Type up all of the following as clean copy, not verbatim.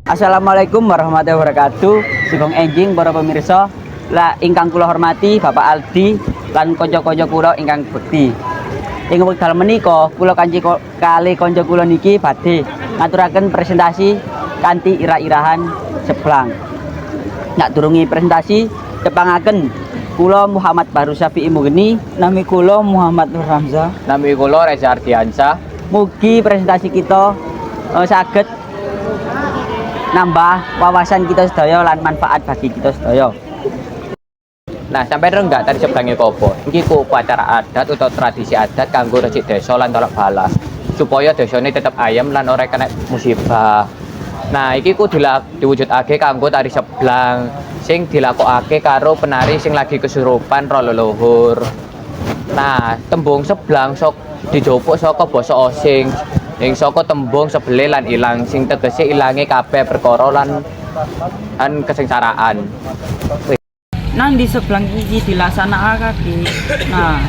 Assalamualaikum warahmatullahi wabarakatuh. Sugeng enjing para pemirsa, ingkang kula hormati Bapak Aldi lan kanca-kanca kula ingkang bekti. Ing wekdal menika kula kali kanca kula niki badhe ngaturaken presentasi kanthi irah-irahan Seblang. Nak durungi presentasi depangaken kula Muhammad Baru Syafi'i Mugeni, nami kula Muhammad Nur Hamzah, nami kula Reza Ardiansyah. Mugi presentasi kita saged nambah wawasan kita sedaya lan manfaat bagi kita sedaya. Nah, sampai enggak tadi Seblange kopo? Iki ku upacara adat atau tradisi adat kanggo resik desa lan tolak bala supaya desane tetep ayem lan ora kena musibah. Nah, iki ku diwujudake kanggo tari Seblang sing dilakokake karo penari sing lagi kesurupan roh leluhur. Nah, tembung Seblang sok dijupuk saka basa Osing ing saka tembung sebele lan ilang sing tegese ilange kabeh perkara lan kesengsaraan. Nang di Seblang iki dilaksanakake. Nah,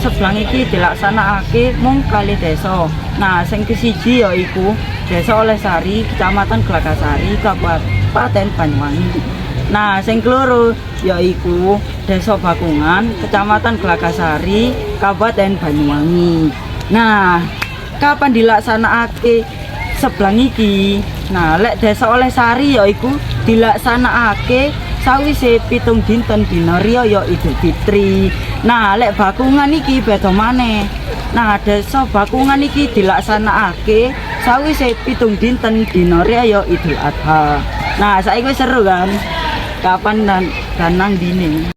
Seblang iki dilaksanakake mung kali desa. Nah, sing kesiji yaiku Desa Olesari, Kecamatan Glagahsari, Kabupaten Banyuwangi. Nah, sing keloro yaiku Desa Bakungan, Kecamatan Glagahsari, Kabupaten Banyuwangi. Nah, kapan dilaksanakake Seblang iki? Nah, lek Desa Olesari yaiku dilaksanakake sawise 7 dinten dina riyaya Idul Fitri. Nah, lek Bakungan iki beda maneh. Nah, Desa Bakungan iki dilaksanakake sawise 7 dinten dina riyaya Idul Adha. Nah, saiki wis seru kan? Kapan dan nang dine.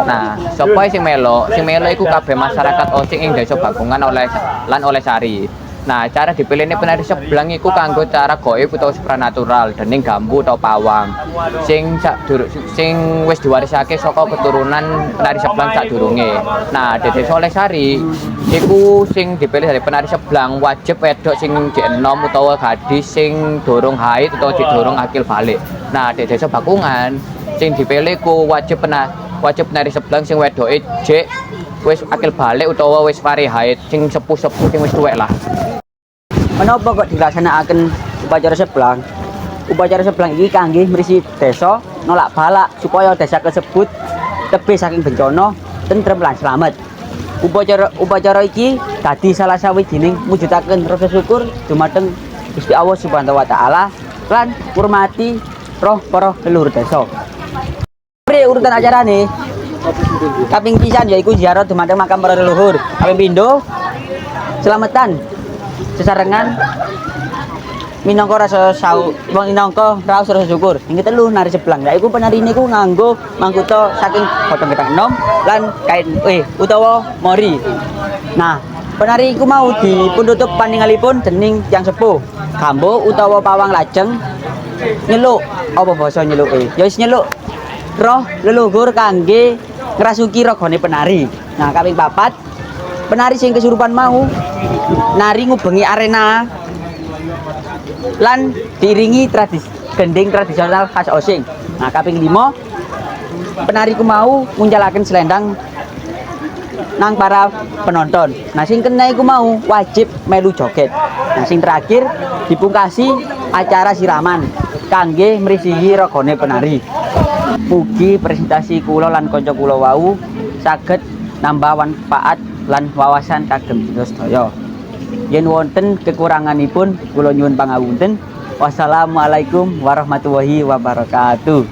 Nah, sapa sing melo? Sing melo iku kabeh masyarakat Osing ing Desa Bakungan lan Olesari. Nah, cara dipilihne penari Seblang iku kanggo cara gaib utawa supranatural dening gambu atau pawang sing wis diwarisake saka keturunan penari Seblang sadurunge. Nah, di Desa Olesari iku sing dipilih dari penari Seblang wajib wedok sing dienom utawa gadis sing durung haid utawa didurung akil balik. Nah, di Desa Bakungan sing dipilih ku wajib penari Seblang sing wedoke jek wis akil balik utawa wis pari haid sing sepuh-sepuh sing wis tuwek lah. Menapa kok dilaksanakaken upacara Seblang? Upacara Seblang iki kangge mrisi desa nolak balak supaya desa tersebut tebih saking bencana, tentrem lan slamet. Upacara iki dadi salah sawijining mujudaken rasa syukur dumateng Gusti Allah Subhanahu wa taala lan ngurmati roh para leluhur desa. Urutan acarane kaping pisan yaiku ziarah dumateng makam para leluhur. Kaping pindho selamatan sesarengan minangka raos rasa syukur. Yang ketelu nari Seblang. Lah iku penari niku nganggo mangkuta saking godhong getang enom lan kain utawa mori. Nah, penari iku mau dipuntutup paningalipun dening tiyang sepuh. Gambo utawa pawang lajeng nyeluk apa basa nyeluke? Ya wis nyeluk roh leluhur kangge ngrasuki ragane penari. Nah, kaping papat penari sing kesurupan mau nari ngubengi arena lan diiringi gending tradisional khas Osing. Nah, kaping 5 penari ku mau nguncalaken selendang nang para penonton. Nah, sing kena iku mau wajib melu joget. Nah, sing terakhir dipungkasi acara siraman kangge mrisihi ragane penari. Mugi presentasi kula lan kanca kula wau saged nambah manfaat lan wawasan kagem kita sedaya. Yen wonten kekuranganipun kula nyuwun pangapunten. Wassalamualaikum warahmatullahi wabarakatuh.